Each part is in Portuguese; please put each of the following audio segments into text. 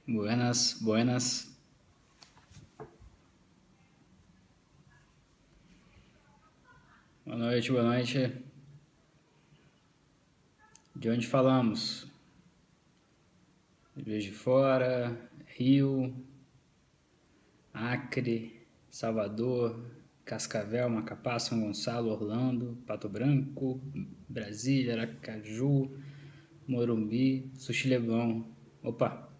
Buenas, buenas. Boa noite, boa noite. De onde falamos? Juiz de Fora, Rio, Acre, Salvador, Cascavel, Macapá, São Gonçalo, Orlando, Pato Branco, Brasília, Aracaju, Morumbi, Suxilebão. Opa!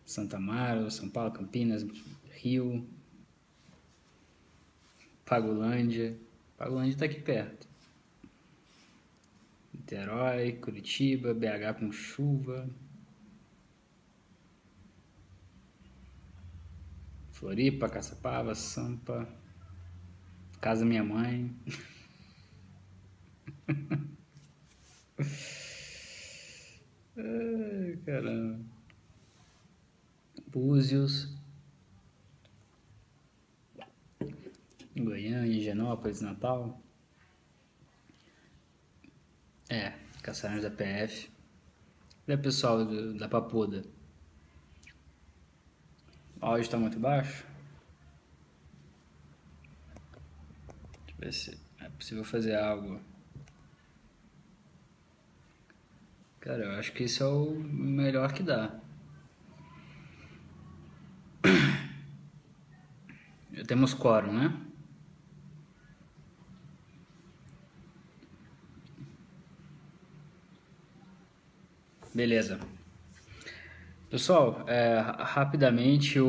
Santa Amaro, São Paulo, Campinas, Rio, Pagolândia. Pagolândia tá aqui perto. Niterói, Curitiba, BH com chuva, Floripa, Caçapava, Sampa, casa da minha mãe. Ai, caramba. Búzios, Goiânia, Higienópolis, Natal. Caçarões da PF. E pessoal da Papuda? O áudio está muito baixo? Deixa eu ver se é possível fazer algo. Cara, eu acho que isso é o melhor que dá. Temos quórum, né? Beleza. Pessoal, rapidamente,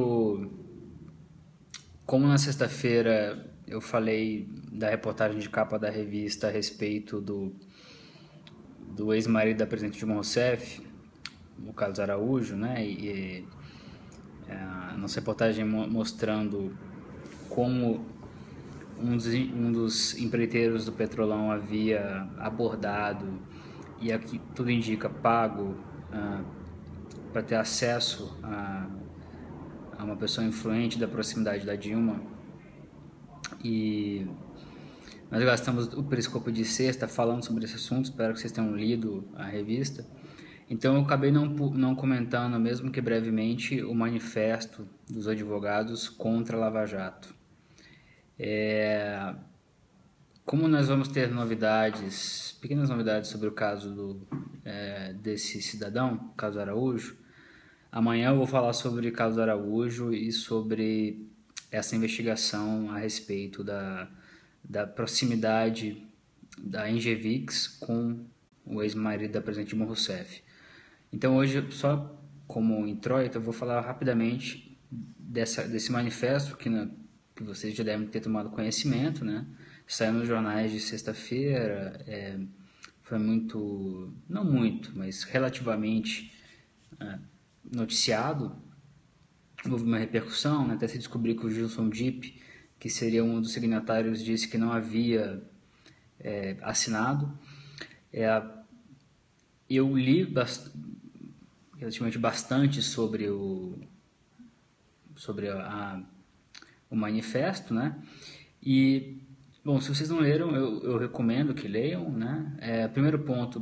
como na sexta-feira eu falei da reportagem de capa da revista a respeito do ex-marido da presidente Dilma Rousseff, o Carlos Araújo, né? A nossa reportagem mostrando como um dos empreiteiros do Petrolão havia abordado e aqui tudo indica pago para ter acesso a uma pessoa influente da proximidade da Dilma. E nós gastamos o periscopo de sexta falando sobre esse assunto, espero que vocês tenham lido a revista. Então eu acabei não comentando, mesmo que brevemente, o manifesto dos advogados contra a Lava Jato. Como nós vamos ter novidades, pequenas novidades sobre o caso desse cidadão, Carlos Araújo, amanhã eu vou falar sobre Carlos Araújo e sobre essa investigação a respeito da proximidade da Engevix com o ex-marido da presidente Dilma Rousseff. Então hoje, só como introito, eu vou falar rapidamente desse manifesto que vocês já devem ter tomado conhecimento, né? Saiu nos jornais de sexta-feira, foi muito, não muito, mas relativamente noticiado. Houve uma repercussão, né? Até se descobrir que o Gilson Dipp, que seria um dos signatários, disse que não havia assinado. Eu li relativamente bastante sobre o manifesto, né? E, bom, se vocês não leram, eu recomendo que leiam, né? Primeiro ponto,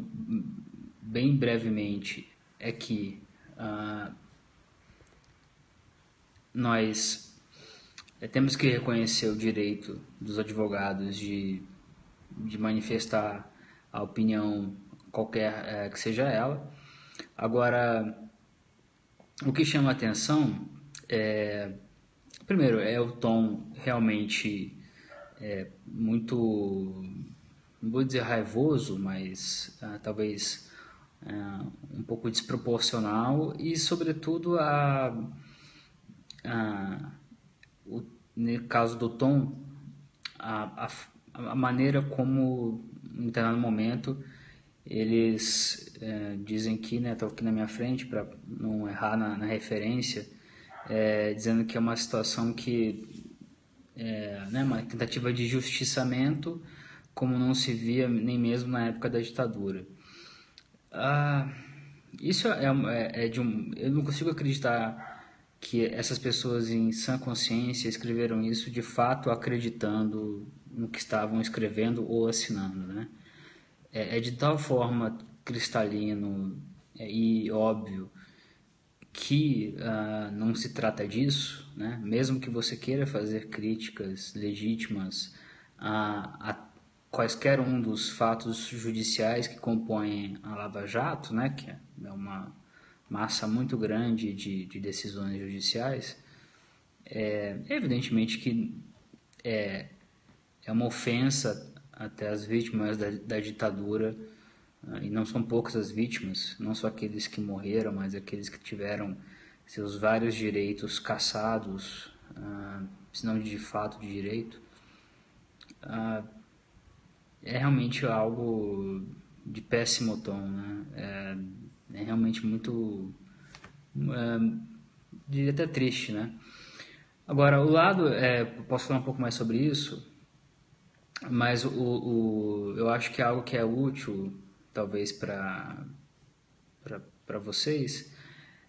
bem brevemente, é que nós temos que reconhecer o direito dos advogados de manifestar a opinião qualquer que seja ela. Agora, o que chama a atenção primeiro, é o tom realmente muito, não vou dizer raivoso, mas talvez um pouco desproporcional e, sobretudo, no caso do tom, a maneira como, em determinado momento, eles dizem que, né, estou aqui na minha frente para não errar na referência, dizendo que é uma situação que né, uma tentativa de justiçamento como não se via nem mesmo na época da ditadura. Isso eu não consigo acreditar que essas pessoas em sã consciência escreveram isso de fato acreditando no que estavam escrevendo ou assinando, né? É de tal forma cristalino e óbvio que não se trata disso, né? Mesmo que você queira fazer críticas legítimas a quaisquer um dos fatos judiciais que compõem a Lava Jato, né? Que é uma massa muito grande de decisões judiciais, evidentemente que é uma ofensa até as vítimas da ditadura, e não são poucas as vítimas, não só aqueles que morreram, mas aqueles que tiveram seus vários direitos cassados, se não de fato de direito. É realmente algo de péssimo tom, né? É realmente muito, diria até triste, né? Agora, o lado, posso falar um pouco mais sobre isso, mas eu acho que é algo que é útil, talvez, para vocês,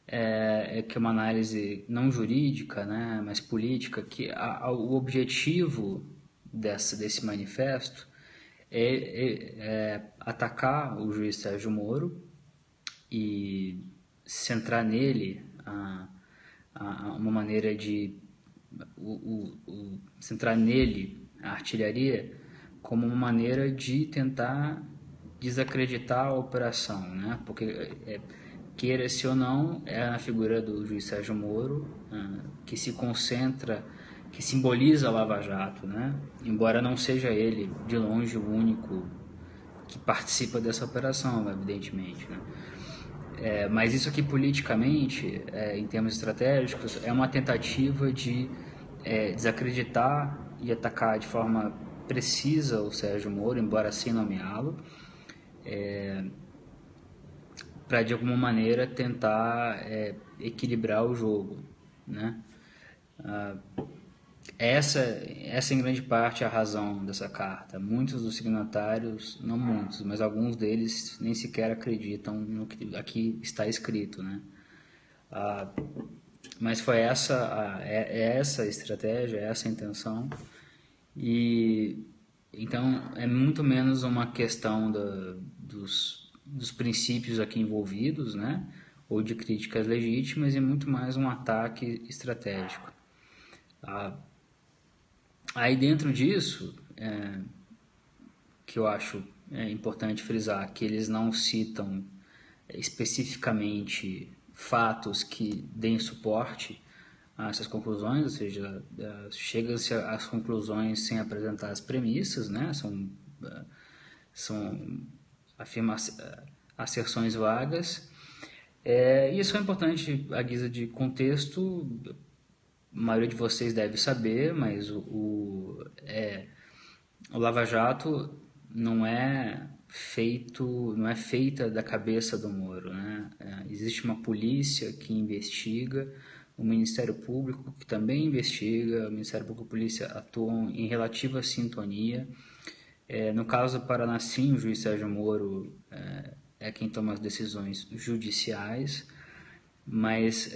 é que é uma análise não jurídica, né, mas política, que o objetivo desse manifesto é atacar o juiz Sérgio Moro e centrar nele uma maneira de centrar nele a artilharia como uma maneira de tentar desacreditar a operação, né? Porque queira-se ou não, é na figura do juiz Sérgio Moro que se concentra, que simboliza a Lava Jato, né? Embora não seja ele de longe o único que participa dessa operação, evidentemente, né? Mas isso aqui politicamente, em termos estratégicos, é uma tentativa de desacreditar e atacar de forma precisa o Sérgio Moro, embora sem nomeá-lo, para de alguma maneira tentar equilibrar o jogo, né? Essa em grande parte é a razão dessa carta. Muitos dos signatários, não muitos, mas alguns deles nem sequer acreditam no que aqui está escrito, né? Mas foi essa a estratégia, essa a intenção, e então é muito menos uma questão dos princípios aqui envolvidos, né? Ou de críticas legítimas, e muito mais um ataque estratégico. Aí dentro disso, que eu acho importante frisar, que eles não citam especificamente fatos que deem suporte a essas conclusões, ou seja, chega-se às conclusões sem apresentar as premissas, né? São asserções vagas. Isso é importante à guisa de contexto. A maioria de vocês deve saber, mas o Lava Jato não é feita da cabeça do Moro, né? Existe uma polícia que investiga, o Ministério Público que também investiga, o Ministério Público e a polícia atuam em relativa sintonia. No caso do Paraná, sim, o juiz Sérgio Moro é quem toma as decisões judiciais, mas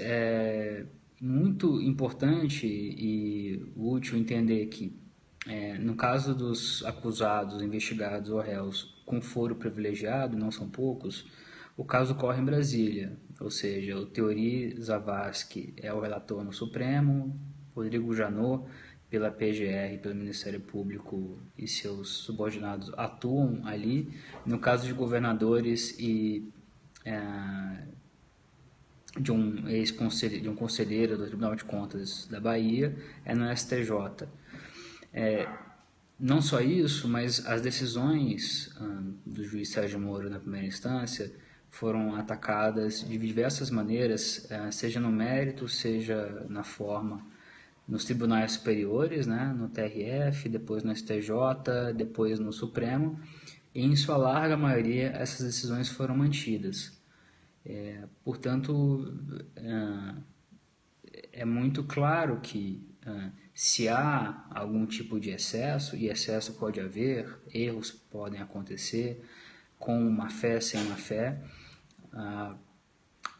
muito importante e útil entender que, no caso dos acusados, investigados ou réus com foro privilegiado, não são poucos, o caso ocorre em Brasília, ou seja, o Teori Zavascki é o relator no Supremo, Rodrigo Janot, pela PGR, pelo Ministério Público e seus subordinados atuam ali. No caso de governadores e de um conselheiro do Tribunal de Contas da Bahia, é no STJ. Não só isso, mas as decisões do juiz Sérgio Moro na primeira instância foram atacadas de diversas maneiras, seja no mérito, seja na forma, nos tribunais superiores, né, no TRF, depois no STJ, depois no Supremo, e em sua larga maioria essas decisões foram mantidas. Portanto, é muito claro que se há algum tipo de excesso, e excesso pode haver, erros podem acontecer, com má fé, sem má fé,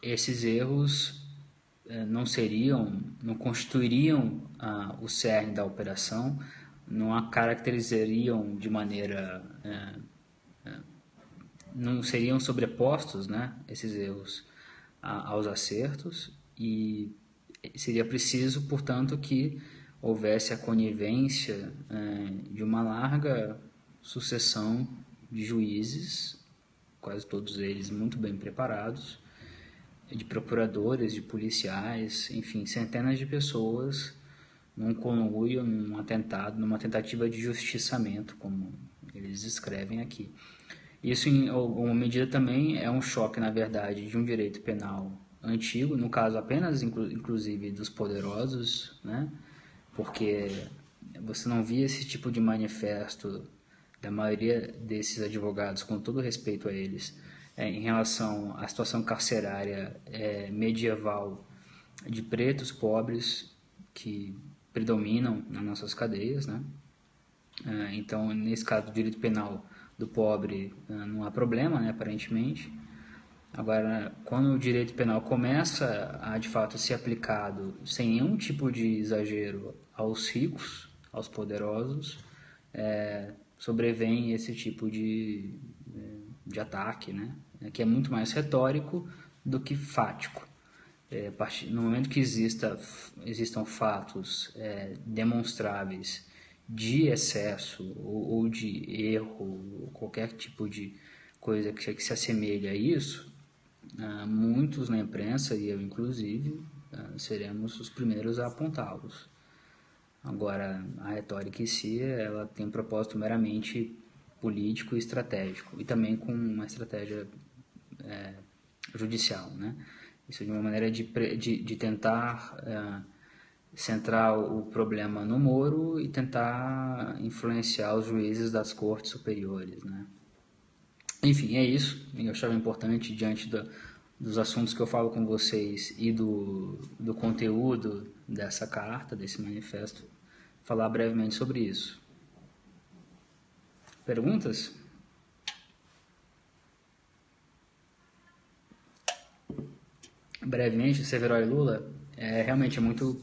esses erros não constituiriam o cerne da operação, não a caracterizariam de maneira... não seriam sobrepostos, né, esses erros aos acertos, e seria preciso, portanto, que houvesse a conivência de uma larga sucessão de juízes, quase todos eles muito bem preparados, de procuradores, de policiais, enfim, centenas de pessoas num conluio, num atentado, numa tentativa de justiçamento, como eles escrevem aqui. Isso, em alguma medida, também é um choque, na verdade, de um direito penal antigo, no caso apenas, inclusive, dos poderosos, né? Porque você não via esse tipo de manifesto da maioria desses advogados, com todo respeito a eles, em relação à situação carcerária medieval de pretos pobres que predominam nas nossas cadeias, né? Então, nesse caso do direito penal do pobre, não há problema, né, aparentemente. Agora, quando o direito penal começa a, de fato, ser aplicado sem nenhum tipo de exagero aos ricos, aos poderosos, sobrevém esse tipo de ataque, né, que é muito mais retórico do que fático. No momento que existam fatos demonstráveis de excesso ou de erro, ou qualquer tipo de coisa que se assemelhe a isso, muitos na imprensa, e eu inclusive, seremos os primeiros a apontá-los. Agora, a retórica em si, ela tem um propósito meramente político e estratégico, e também com uma estratégia judicial, né? Isso de uma maneira de tentar centrar o problema no Moro e tentar influenciar os juízes das cortes superiores, né? Enfim, é isso. Eu achava importante, diante dos assuntos que eu falo com vocês e do conteúdo dessa carta, desse manifesto, falar brevemente sobre isso. Perguntas? Brevemente, Severo e Lula, realmente é muito...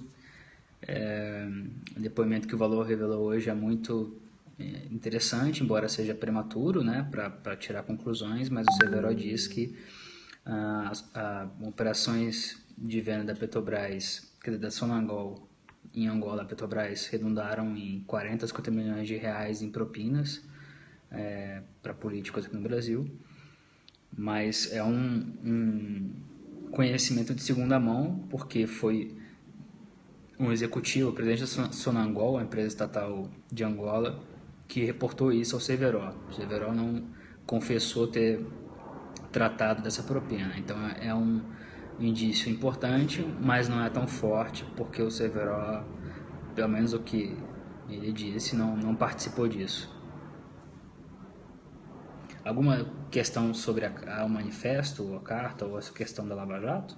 o depoimento que o Valor revelou hoje é muito interessante, embora seja prematuro, né, para tirar conclusões, mas o Severo diz que as operações de venda da Petrobras, quer dizer, da Sonangol em Angola, a Petrobras redundaram em 40 a 50 milhões de reais em propinas para políticos aqui no Brasil, mas é um conhecimento de segunda mão, porque foi um executivo, o presidente da Sonangol, a empresa estatal de Angola, que reportou isso ao Severo. O Severo não confessou ter tratado dessa propina. Então é um indício importante, mas não é tão forte, porque o Severo, pelo menos o que ele disse, não participou disso. Alguma questão sobre o manifesto, ou a carta, ou essa questão da Lava Jato?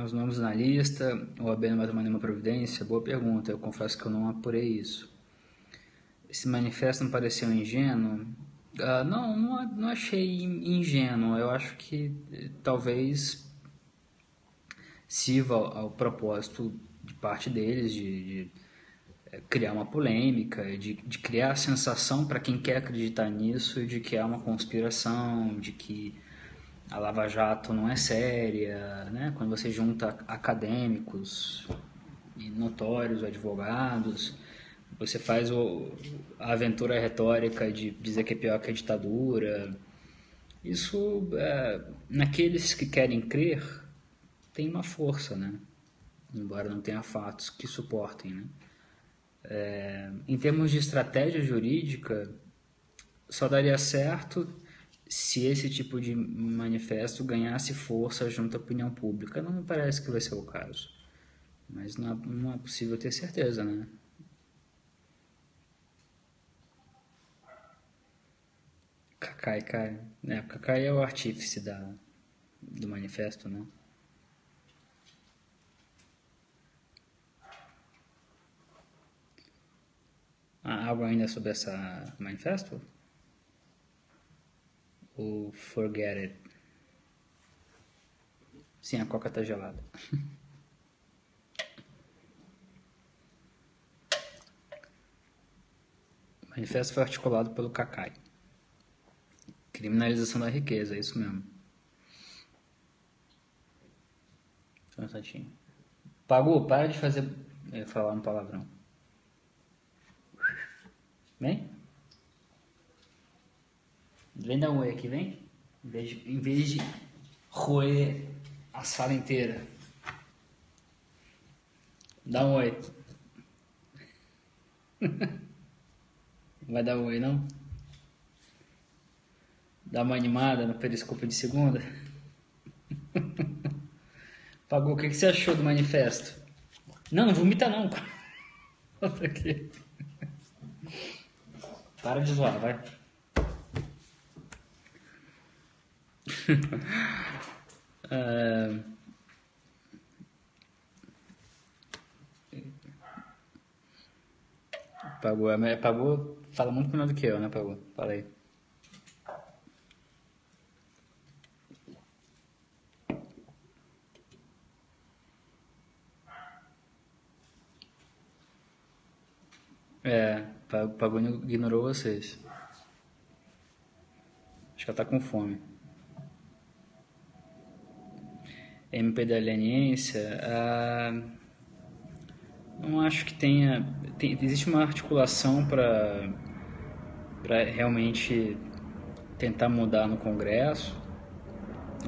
Os nomes na lista, o OAB não vai tomar nenhuma providência? Boa pergunta, eu confesso que eu não apurei isso. Esse manifesto não pareceu ingênuo? Não achei ingênuo, eu acho que talvez sirva ao propósito de parte deles de criar uma polêmica, de criar a sensação para quem quer acreditar nisso de que há uma conspiração, de que a Lava Jato não é séria, né? Quando você junta acadêmicos e notórios advogados, você faz a aventura retórica de dizer que é pior que a ditadura. Isso, naqueles que querem crer, tem uma força, né? Embora não tenha fatos que suportem, né? Em termos de estratégia jurídica, só daria certo se esse tipo de manifesto ganhasse força junto à opinião pública. Não me parece que vai ser o caso, mas não é possível ter certeza, né? Kakai, Kakai é o artífice do manifesto, né? Algo ainda sobre essa manifesto? Ou forget it? Sim, a coca tá gelada. O manifesto foi articulado pelo Kakai. Criminalização da riqueza, é isso mesmo. Só um instantinho. Pagou, para de fazer... falar um palavrão. Vem? Vem dar um oi aqui, vem. Em vez de roer a sala inteira. Dá um oi. Vai dar um oi, não? Dá uma animada no periscópio de segunda. Pagou, o que você achou do manifesto? Não vomita não. Outra aqui. Para de zoar, vai. Pagou, fala muito melhor do que eu, né, Pagou? Fala aí. Pagou ignorou vocês. Acho que ela tá com fome. MP da leniência, não acho que existe uma articulação para realmente tentar mudar no Congresso,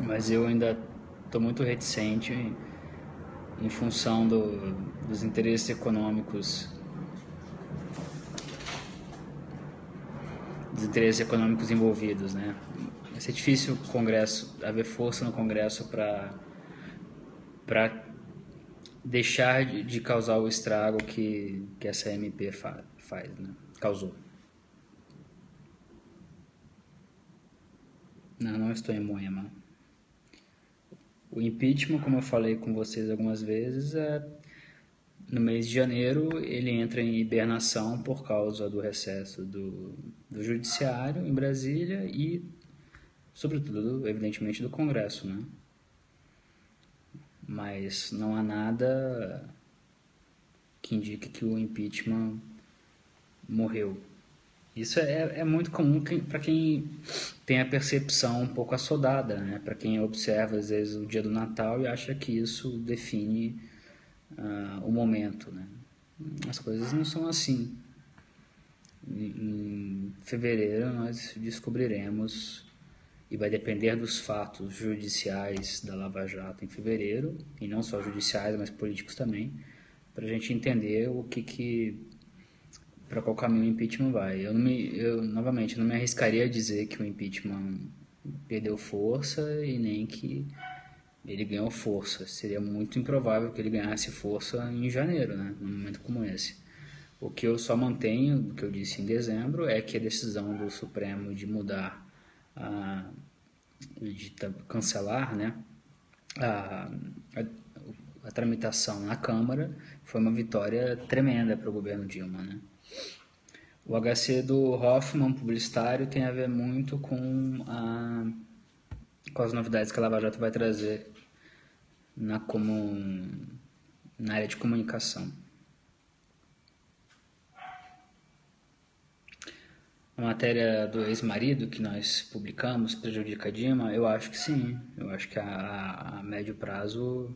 mas eu ainda estou muito reticente em função dos interesses econômicos envolvidos, né? Vai ser difícil o Congresso haver força no Congresso para deixar de causar o estrago que essa MP faz, né? Causou. Não estou em Moema. O impeachment, como eu falei com vocês algumas vezes, no mês de janeiro ele entra em hibernação por causa do recesso do Judiciário em Brasília e, sobretudo, evidentemente, do Congresso, né? Mas não há nada que indique que o impeachment morreu. Isso é muito comum para quem tem a percepção um pouco assodada, né? Para quem observa, às vezes, o dia do Natal e acha que isso define o momento, né? As coisas não são assim. Em fevereiro nós descobriremos, e vai depender dos fatos judiciais da Lava Jato em fevereiro, e não só judiciais, mas políticos também, para a gente entender para qual caminho o impeachment vai. Novamente, não me arriscaria a dizer que o impeachment perdeu força e nem que ele ganhou força. Seria muito improvável que ele ganhasse força em janeiro, né, num momento como esse. O que eu só mantenho, do que eu disse em dezembro, é que a decisão do Supremo de mudar, de cancelar, né, a tramitação na Câmara foi uma vitória tremenda para o governo Dilma, né? O HC do Hoffman, publicitário, tem a ver muito com as novidades que a Lava Jato vai trazer na área de comunicação. A matéria do ex-marido que nós publicamos prejudica a Dilma? Eu acho que sim. Eu acho que a médio prazo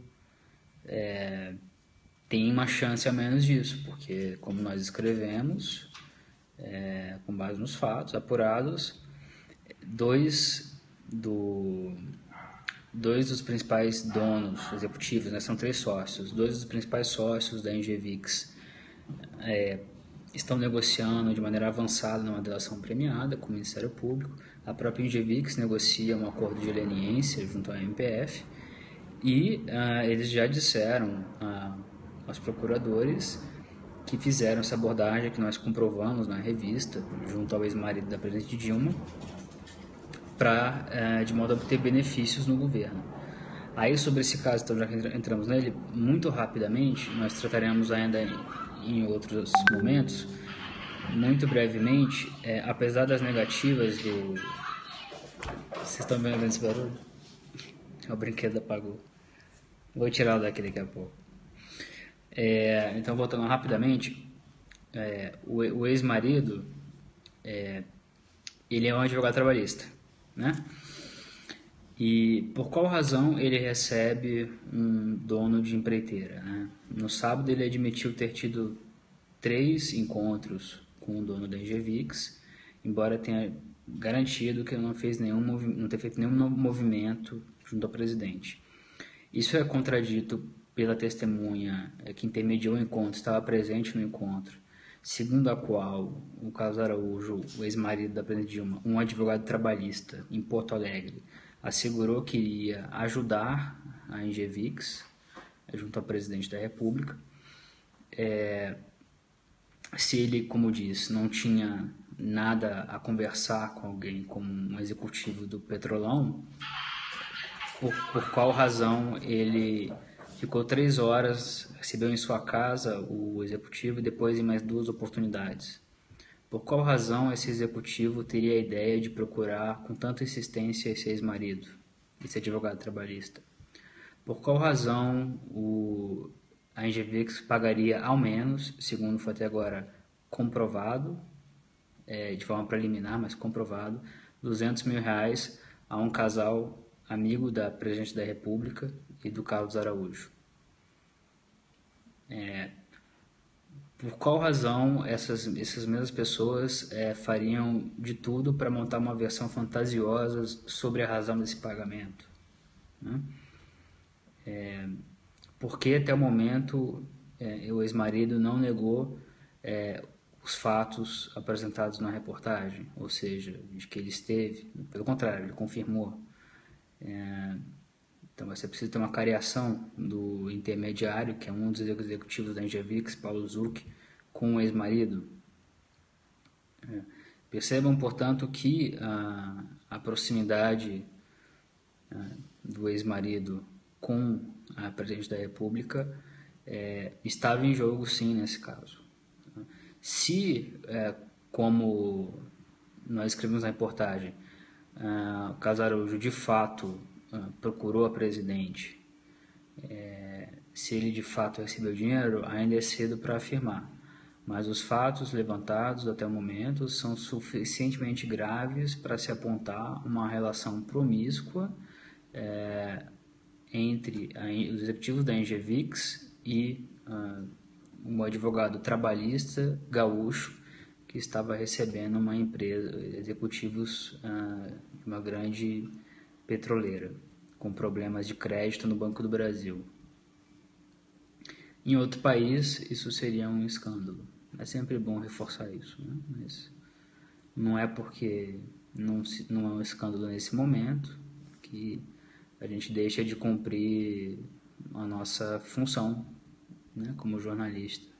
tem uma chance a menos disso, porque como nós escrevemos, com base nos fatos apurados, dois dos principais donos executivos, né, são 3 sócios, 2 dos principais sócios da Engevix estão negociando de maneira avançada numa delação premiada com o Ministério Público. A própria Engevix negocia um acordo de leniência junto à MPF e eles já disseram aos procuradores que fizeram essa abordagem que nós comprovamos na revista, junto ao ex-marido da presidente Dilma, de modo a obter benefícios no governo. Aí, sobre esse caso, então, já que entramos nele, muito rapidamente, nós trataremos ainda em outros momentos, muito brevemente, apesar das negativas do... Vocês estão vendo esse barulho? O brinquedo apagou. Vou tirá-lo daqui a pouco. Então, voltando rapidamente, o ex-marido, ele é um advogado trabalhista. né? E por qual razão ele recebe um dono de empreiteira, né? No sábado ele admitiu ter tido 3 encontros com o dono da Engevix, embora tenha garantido que não ter feito nenhum movimento junto ao presidente. Isso é contradito pela testemunha que intermediou o encontro, estava presente no encontro, segundo a qual o Carlos Araújo, o ex-marido da presidente Dilma, um advogado trabalhista em Porto Alegre, assegurou que iria ajudar a Engevix junto ao presidente da República. Se ele, como disse, não tinha nada a conversar com alguém, como um executivo do Petrolão, por qual razão ele ficou 3 horas, recebeu em sua casa o executivo e depois em mais 2 oportunidades? Por qual razão esse executivo teria a ideia de procurar com tanta insistência esse ex-marido, esse advogado trabalhista? Por qual razão a Engevix pagaria ao menos, segundo foi até agora comprovado, de forma preliminar, mas comprovado, R$200 mil a um casal amigo da presidente da República e do Carlos Araújo? Por qual razão essas mesmas pessoas fariam de tudo para montar uma versão fantasiosa sobre a razão desse pagamento, né? Por que até o momento o ex-marido não negou os fatos apresentados na reportagem, ou seja, de que ele esteve? Pelo contrário, ele confirmou. Então você precisa ter uma cariação do intermediário, que é um dos executivos da Engevix, Paulo Zucchi, com o ex-marido. Percebam, portanto, que a proximidade do ex-marido com a presidente da República estava em jogo, sim, nesse caso. Se, como nós escrevemos na reportagem, o Carlos Araújo de fato procurou a presidente, se ele de fato recebeu dinheiro, ainda é cedo para afirmar. Mas os fatos levantados até o momento são suficientemente graves para se apontar uma relação promíscua entre os executivos da Engevix e um advogado trabalhista gaúcho que estava recebendo uma empresa, executivos de uma grande petroleira, com problemas de crédito no Banco do Brasil. Em outro país, isso seria um escândalo. É sempre bom reforçar isso, né? Mas não é porque não é um escândalo nesse momento que a gente deixa de cumprir a nossa função, né, como jornalista.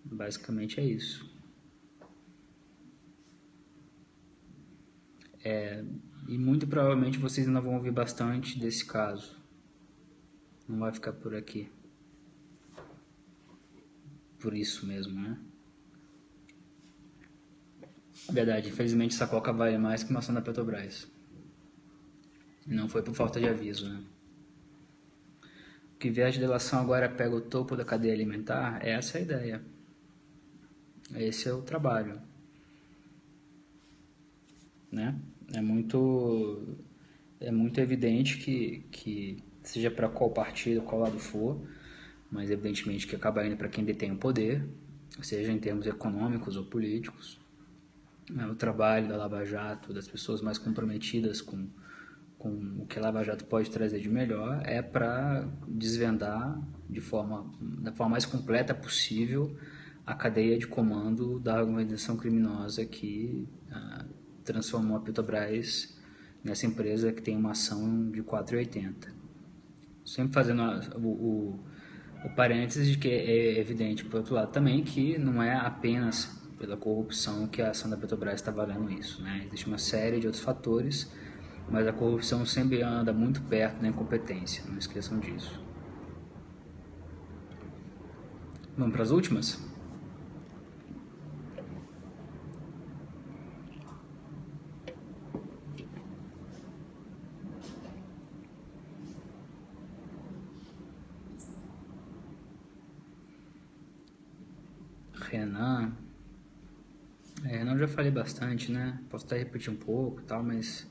Basicamente é isso. E muito provavelmente vocês ainda vão ouvir bastante desse caso. Não vai ficar por aqui. Por isso mesmo, né? Verdade, infelizmente essa coca vale mais que uma ação da Petrobras. Não foi por falta de aviso, né? O que vier de delação agora pega o topo da cadeia alimentar, essa é a ideia. Esse é o trabalho, né? É muito evidente que seja para qual partido, qual lado for, mas evidentemente que acaba indo para quem detém o poder, seja em termos econômicos ou políticos. O trabalho da Lava Jato, das pessoas mais comprometidas com o que a Lava Jato pode trazer de melhor, é para desvendar da forma mais completa possível a cadeia de comando da organização criminosa que transformou a Petrobras nessa empresa que tem uma ação de 4,80. Sempre fazendo o parênteses de que é evidente, por outro lado, também que não é apenas pela corrupção que a ação da Petrobras está valendo isso, né? Existe uma série de outros fatores, mas a corrupção sempre anda muito perto da incompetência, não esqueçam disso. Vamos para as últimas? Renan eu já falei bastante, né? Posso até repetir um pouco e tal, mas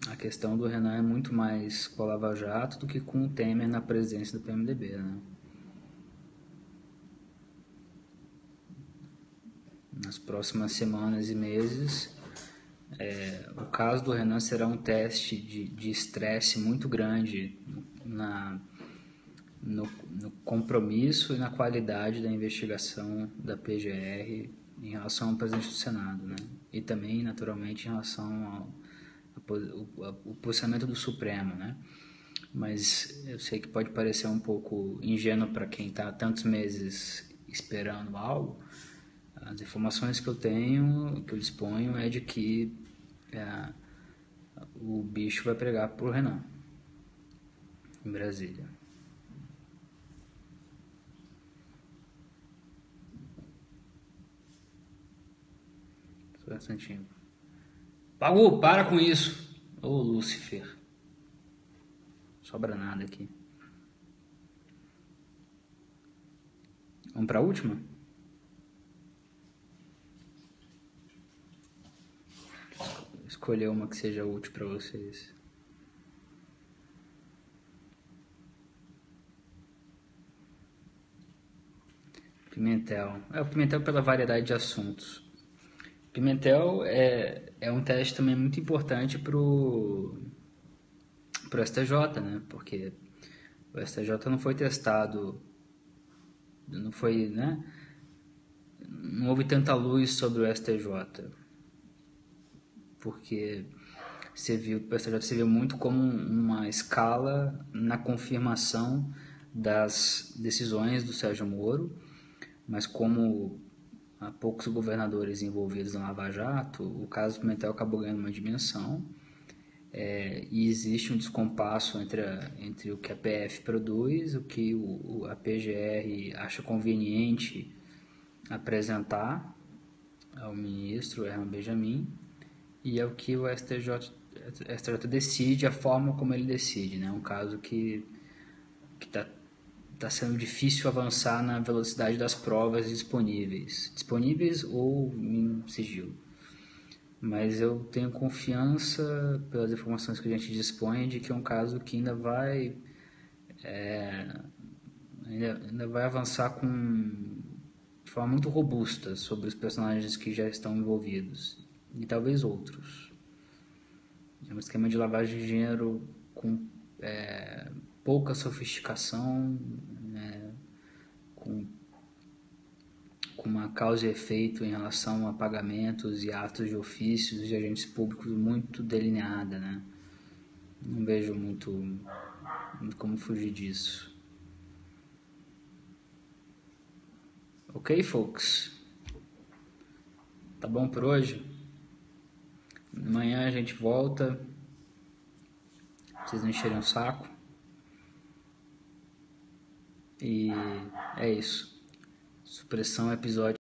a questão do Renan é muito mais com a Lava Jato do que com o Temer na presidência do PMDB, né? Nas próximas semanas e meses, o caso do Renan será um teste de estresse muito grande no compromisso e na qualidade da investigação da PGR em relação ao presidente do Senado, né? E também, naturalmente, em relação ao posicionamento do Supremo, né? Mas eu sei que pode parecer um pouco ingênuo para quem está há tantos meses esperando algo. As informações que eu tenho, que eu disponho, é de que o bicho vai pegar pro Renan, em Brasília. Só um instantinho. Pagu, para com isso! Ô, Lúcifer. Sobra nada aqui. Vamos para a última? Escolher uma que seja útil para vocês. Pimentel. O Pimentel pela variedade de assuntos. Pimentel é um teste também muito importante pro STJ, né? Porque o STJ não foi testado, não foi, né? Não houve tanta luz sobre o STJ, porque o STJ se viu muito como uma escala na confirmação das decisões do Sérgio Moro, mas como há poucos governadores envolvidos na Lava Jato, o caso Pimentel acabou ganhando uma dimensão, e existe um descompasso entre o que a PF produz, o que a PGR acha conveniente apresentar ao ministro Herman Benjamin, e é o que o STJ decide, a forma como ele decide, né? Um caso que está sendo difícil avançar na velocidade das provas disponíveis ou em sigilo. Mas eu tenho confiança, pelas informações que a gente dispõe, de que é um caso que ainda vai avançar de forma muito robusta sobre os personagens que já estão envolvidos, e talvez outros. É um esquema de lavagem de dinheiro com pouca sofisticação, com uma causa e efeito em relação a pagamentos e atos de ofícios de agentes públicos muito delineada, né? Não vejo muito como fugir disso. Ok, folks? Tá bom por hoje? Amanhã a gente volta. Vocês não encherem o saco. E é isso. Supressão episódio